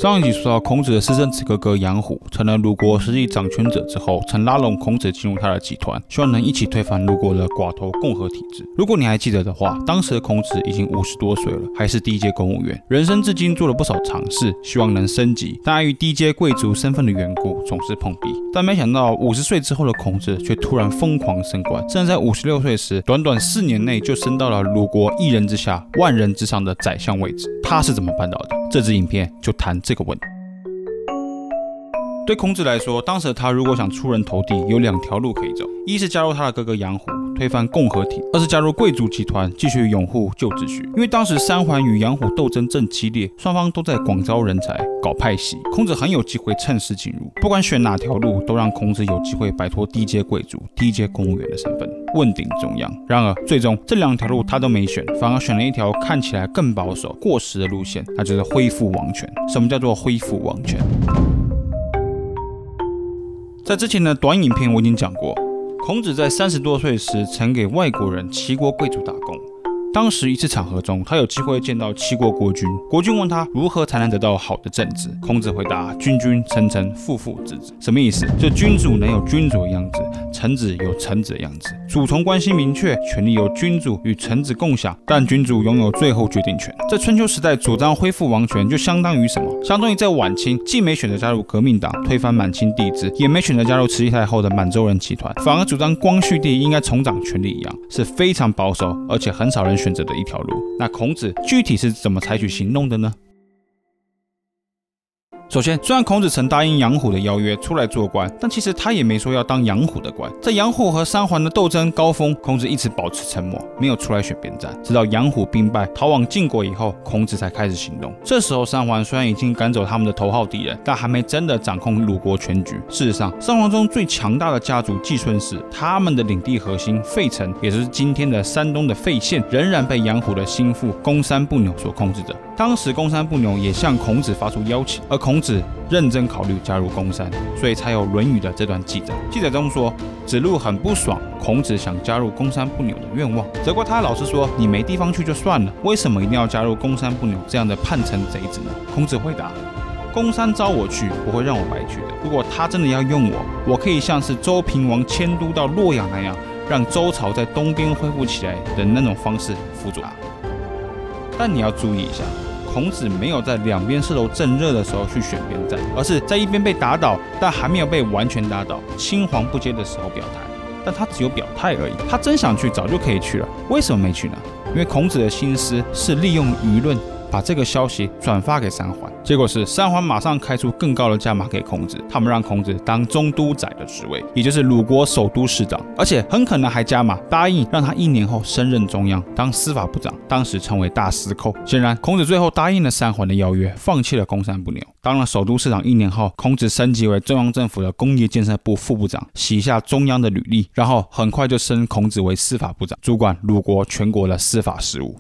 上一集说到，孔子的私生子哥哥杨虎成了鲁国实际掌权者之后，曾拉拢孔子进入他的集团，希望能一起推翻鲁国的寡头共和体制。如果你还记得的话，当时的孔子已经50多岁了，还是低阶公务员，人生至今做了不少尝试，希望能升级，但碍于低阶贵族身份的缘故，总是碰壁。但没想到50岁之后的孔子却突然疯狂升官，甚至在56岁时，短短4年内就升到了鲁国一人之下、万人之上的宰相位置。他是怎么办到的？这支影片就谈这个问题。对孔子来说，当时的他如果想出人头地，有2条路可以走：一是加入他的哥哥杨虎，推翻共和体；二是加入贵族集团，继续拥护旧秩序。因为当时三桓与杨虎斗争正激烈，双方都在广招人才、搞派系，孔子很有机会趁势进入。不管选哪条路，都让孔子有机会摆脱低阶贵族、低阶公务员的身份，问鼎中央。然而，最终这2条路他都没选，反而选了一条看起来更保守、过时的路线，那就是恢复王权。什么叫做恢复王权？在之前的短影片我已经讲过，孔子在30多岁时曾给外国人齐国贵族打工。当时一次场合中，他有机会见到齐国国君，国君问他如何才能得到好的政治，孔子回答：君君臣臣父父子子。什么意思？就君主能有君主的样子，臣子有臣子的样子，主从关系明确，权力由君主与臣子共享，但君主拥有最后决定权。在春秋时代主张恢复王权，就相当于什么？相当于在晚清既没选择加入革命党，推翻满清帝制，也没选择加入慈禧太后的满洲人集团，反而主张光绪帝应该重掌权力一样，是非常保守，而且很少人选择的一条路。那孔子具体是怎么采取行动的呢？首先，虽然孔子曾答应杨虎的邀约出来做官，但其实他也没说要当杨虎的官。在杨虎和三桓的斗争高峰，孔子一直保持沉默，没有出来选边站。直到杨虎兵败逃往晋国以后，孔子才开始行动。这时候三桓虽然已经赶走他们的头号敌人，但还没真的掌控鲁国全局。事实上，三桓中最强大的家族季孙氏，他们的领地核心费城，也就是今天的山东的费县，仍然被杨虎的心腹公山不牛所控制着。当时公山不牛也向孔子发出邀请，而孔子认真考虑加入公山，所以才有《论语》的这段记载。记载中说，子路很不爽孔子想加入公山不牛的愿望，责怪他老师说：“你没地方去就算了，为什么一定要加入公山不牛这样的叛臣贼子呢？”孔子回答：“公山招我去，不会让我白去的。如果他真的要用我，我可以像是周平王迁都到洛阳那样，让周朝在东边恢复起来的那种方式辅佐他。”但你要注意一下，孔子没有在2边势头正热的时候去选边站，而是在一边被打倒，但还没有被完全打倒，青黄不接的时候表态。但他只有表态而已，他真想去早就可以去了，为什么没去呢？因为孔子的心思是利用舆论把这个消息转发给三桓，结果是三桓马上开出更高的价码给孔子，他们让孔子当中都宰的职位，也就是鲁国首都市长，而且很可能还加码答应让他1年后升任中央当司法部长，当时称为大司寇。显然孔子最后答应了三桓的邀约，放弃了公山不牛。当了首都市长1年后，孔子升级为中央政府的工业建设部副部长，洗下中央的履历，然后很快就升孔子为司法部长，主管鲁国全国的司法事务。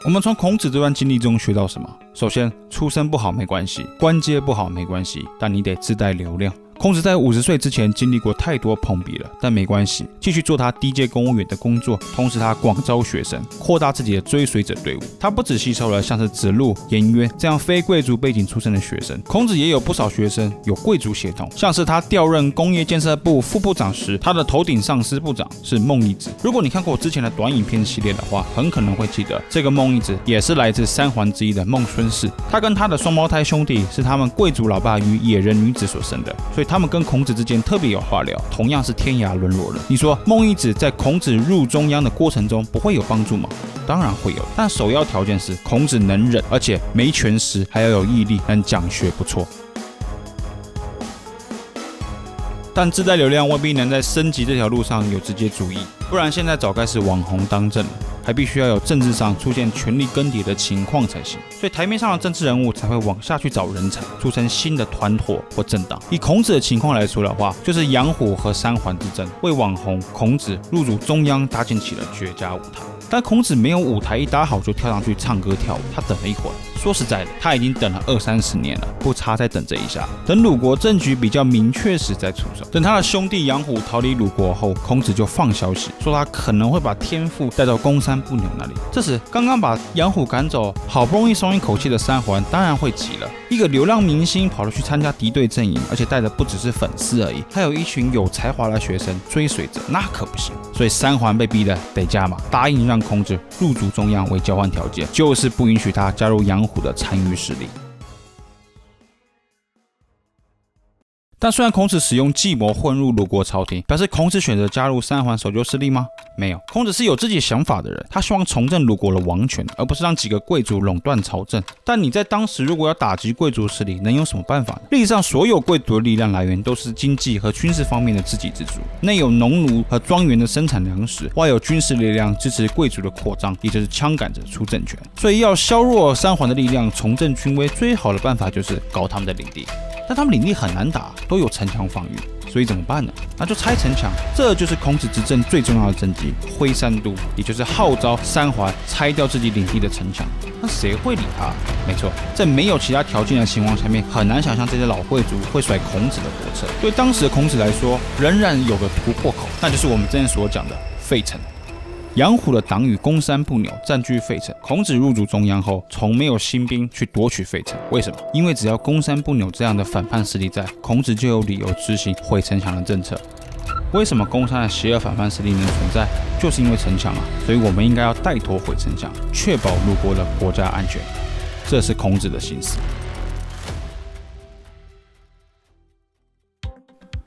我们从孔子这段经历中学到什么？首先，出身不好没关系，官阶不好没关系，但你得自带流量。孔子在50岁之前经历过太多碰壁了，但没关系，继续做他低阶公务员的工作，同时他广招学生，扩大自己的追随者队伍。他不只吸收了像是子路、颜渊这样非贵族背景出身的学生，孔子也有不少学生有贵族血统，像是他调任工业建设部副部长时，他的头顶上司部长是孟益子。如果你看过之前的短影片系列的话，很可能会记得这个孟益子也是来自三桓之一的孟孙氏，他跟他的双胞胎兄弟是他们贵族老爸与野人女子所生的，所以他们跟孔子之间特别有话聊，同样是天涯沦落人。你说孟益子在孔子入中央的过程中不会有帮助吗？当然会有，但首要条件是孔子能忍，而且没权势，还要有毅力，能讲学不错。但自带流量未必能在升级这条路上有直接注意，不然现在早该是网红当政了，还必须要有政治上出现权力更迭的情况才行。所以台面上的政治人物才会往下去找人才，组成新的团伙或政党。以孔子的情况来说的话，就是杨虎和三桓之争，为网红孔子入主中央搭建起了绝佳舞台。但孔子没有舞台一搭好就跳上去唱歌跳舞，他等了一会儿。说实在的，他已经等了20-30年了，不差再等这一下。等鲁国政局比较明确时再出手。等他的兄弟杨虎逃离鲁国后，孔子就放消息说他可能会把天父带到公山不牛那里。这时，刚刚把杨虎赶走，好不容易松一口气的三桓当然会急了。一个流浪明星跑了去参加敌对阵营，而且带的不只是粉丝而已，还有一群有才华的学生追随着，那可不行。所以三桓被逼得得加码，答应让孔子入主中央为交换条件，就是不允许他加入杨虎的残余势力。但虽然孔子使用计谋混入鲁国朝廷，表示孔子选择加入三桓守旧势力吗？没有，孔子是有自己想法的人，他希望重振鲁国的王权，而不是让几个贵族垄断朝政。但你在当时如果要打击贵族势力，能有什么办法呢？历史上所有贵族的力量来源都是经济和军事方面的自给自足，内有农奴和庄园的生产粮食，外有军事力量支持贵族的扩张，也就是枪杆子出政权。所以要削弱三桓的力量，重振军威，最好的办法就是搞他们的领地。但他们领地很难打，都有城墙防御，所以怎么办呢？那就拆城墙。这就是孔子执政最重要的政绩——挥三都，也就是号召三桓拆掉自己领地的城墙。那谁会理他？没错，在没有其他条件的情况下面，很难想象这些老贵族会甩孔子的国策。对当时的孔子来说，仍然有个突破口，那就是我们之前所讲的费城。杨虎的党羽公山不牛，占据费城。孔子入主中央后，从没有兴兵去夺取费城。为什么？因为只要公山不牛这样的反叛势力在，孔子就有理由执行毁城墙的政策。为什么公山的邪恶反叛势力能存在？就是因为城墙啊！所以我们应该要带头毁城墙，确保鲁国的国家安全。这是孔子的心思。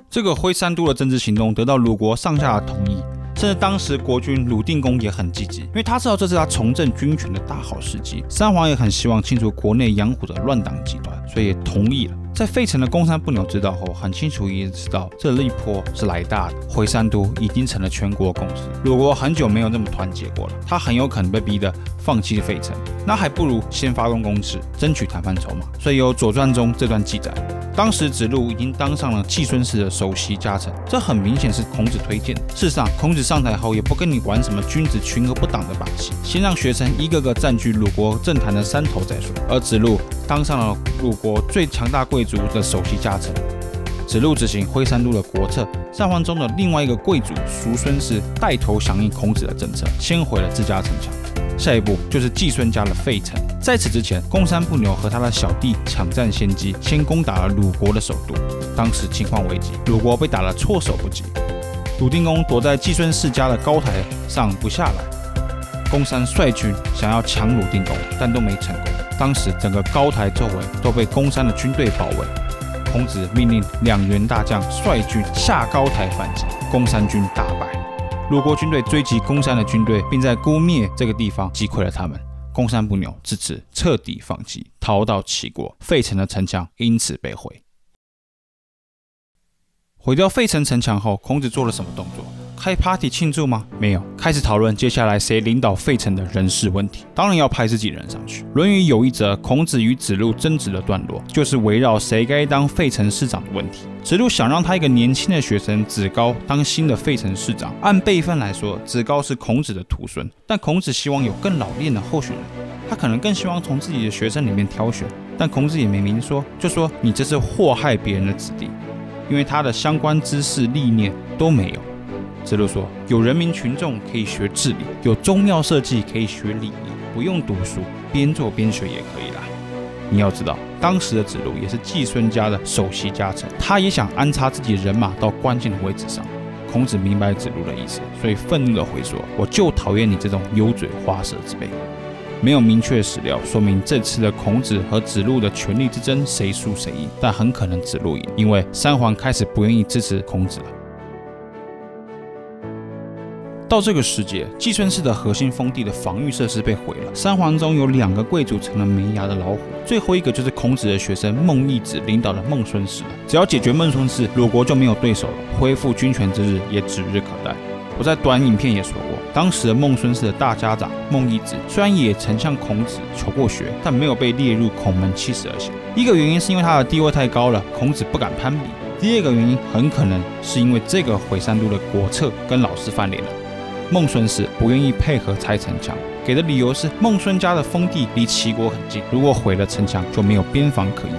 这个挥三都的政治行动得到鲁国上下的同意。甚至当时国君鲁定公也很积极，因为他知道这是他重振军权的大好时机。三桓也很希望清除国内杨虎的乱党集团，所以也同意了。在费城的公山不牛知道后，很清楚也知道这一波是来大的，挥三都已经成了全国共识。鲁国很久没有这么团结过了，他很有可能被逼得放弃费城，那还不如先发动攻势，争取谈判筹码。所以有《左传》中这段记载。当时子路已经当上了季孙氏的首席家臣，这很明显是孔子推荐的。事实上，孔子上台后也不跟你玩什么君子群而不党的把戏，先让学生一个个占据鲁国政坛的山头再说。而子路当上了鲁国最强大贵族的首席家臣。子路执行挥三都的国策，三桓中的另外一个贵族叔孙氏带头响应孔子的政策，先毁了自家城墙。下一步就是季孙家的费城。在此之前，公山不牛和他的小弟抢占先机，先攻打了鲁国的首都。当时情况危急，鲁国被打得措手不及。鲁定公躲在季孙氏家的高台上不下来，公山率军想要抢鲁定公，但都没成功。当时整个高台周围都被公山的军队包围。孔子命令2员大将率军下高台反击，公山军大败。鲁国军队追击公山的军队，并在姑灭这个地方击溃了他们。公山不牛自此彻底放弃，逃到齐国，费城的城墙因此被毁。毁掉费城城墙后，孔子做了什么动作？开 party 庆祝吗？没有，开始讨论接下来谁领导费城的人事问题。当然要派自己人上去。《论语》有一则孔子与子路争执的段落，就是围绕谁该当费城市长的问题。子路想让他一个年轻的学生子高当新的费城市长。按辈分来说，子高是孔子的徒孙，但孔子希望有更老练的候选人，他可能更希望从自己的学生里面挑选。但孔子也没明说，就说你这是祸害别人的子弟，因为他的相关知识历练都没有。子路说：“有人民群众可以学治理，有宗庙社稷可以学礼仪，不用读书，边做边学也可以啦。”你要知道，当时的子路也是季孙家的首席家臣，他也想安插自己人马到关键的位置上。孔子明白子路的意思，所以愤怒地回说：“我就讨厌你这种油嘴滑舌之辈。”没有明确史料说明这次的孔子和子路的权力之争谁输谁赢，但很可能子路赢，因为三桓开始不愿意支持孔子了。到这个时节，季孙氏的核心封地的防御设施被毁了，三桓中有2个贵族成了没牙的老虎，最后一个就是孔子的学生孟义子领导的孟孙氏了。只要解决孟孙氏，鲁国就没有对手了，恢复军权之日也指日可待。我在短影片也说过，当时的孟孙氏的大家长孟义子虽然也曾向孔子求过学，但没有被列入孔门72贤。一个原因是因为他的地位太高了，孔子不敢攀比；第二个原因很可能是因为这个毁三都的国策跟老师翻脸了。孟孙氏不愿意配合拆城墙，给的理由是孟孙家的封地离齐国很近，如果毁了城墙就没有边防可言，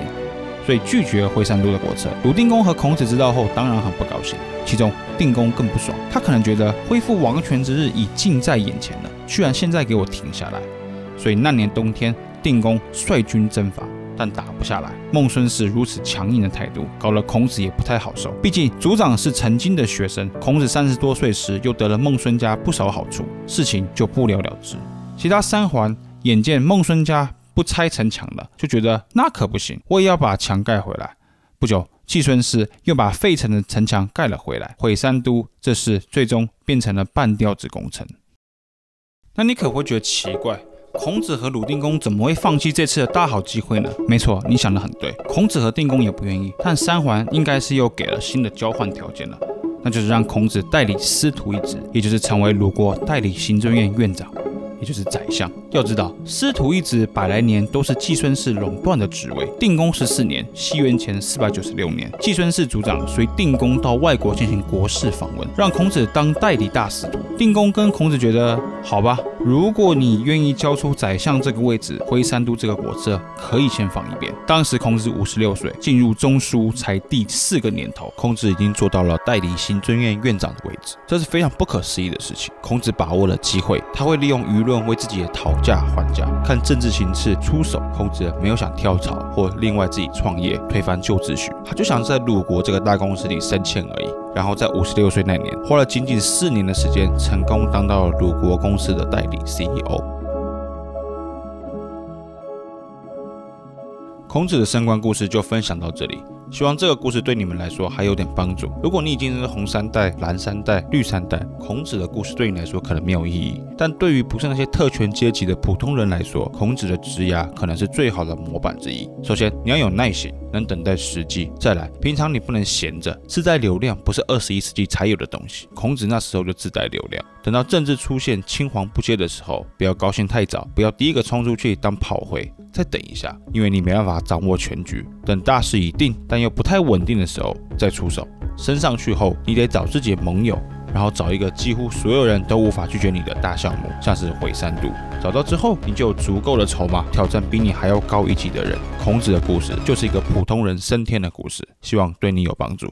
所以拒绝了回山都的国策。鲁定公和孔子知道后当然很不高兴，其中定公更不爽，他可能觉得恢复王权之日已近在眼前了，居然现在给我停下来。所以那年冬天，定公率军征伐，但打不下来。孟孙氏如此强硬的态度，搞得孔子也不太好受。毕竟族长是曾经的学生，孔子30多岁时又得了孟孙家不少好处，事情就不了了之。其他三桓眼见孟孙家不拆城墙了，就觉得那可不行，我也要把墙盖回来。不久，季孙氏又把废城的城墙盖了回来，毁三都，这事最终变成了半吊子工程。那你可会觉得奇怪，孔子和鲁定公怎么会放弃这次的大好机会呢？没错，你想得很对，孔子和定公也不愿意，但三桓应该是又给了新的交换条件了，那就是让孔子代理司徒一职，也就是成为鲁国代理行政院院长，也就是宰相。要知道，司徒一职100来年都是季孙氏垄断的职位。定公14年，西元前496年，季孙氏族长随定公到外国进行国事访问，让孔子当代理大司徒。定公跟孔子觉得，好吧，如果你愿意交出宰相这个位置，回三都这个国策可以先放一边。当时孔子56岁，进入中书才第4个年头，孔子已经做到了代理行政院院长的位置，这是非常不可思议的事情。孔子把握了机会，他会利用舆论为自己的讨价还价，看政治形势出手。孔子没有想跳槽或另外自己创业推翻旧秩序，他就想在鲁国这个大公司里升迁而已。然后在56岁那年，花了仅仅4年的时间，成功当到了鲁国公司的代理 CEO。孔子的升官故事就分享到这里，希望这个故事对你们来说还有点帮助。如果你已经是红三代、蓝三代、绿三代，孔子的故事对你来说可能没有意义，但对于不是那些特权阶级的普通人来说，孔子的职涯可能是最好的模板之一。首先，你要有耐心，能等待时机。再来，平常你不能闲着，自带流量不是21世纪才有的东西。孔子那时候就自带流量。等到政治出现青黄不接的时候，不要高兴太早，不要第一个冲出去当炮灰，再等一下，因为你没办法掌握全局。等大势已定，但又不太稳定的时候再出手。升上去后，你得找自己的盟友，然后找一个几乎所有人都无法拒绝你的大项目，像是毁三都。找到之后，你就有足够的筹码挑战比你还要高一级的人。孔子的故事就是一个普通人升天的故事，希望对你有帮助。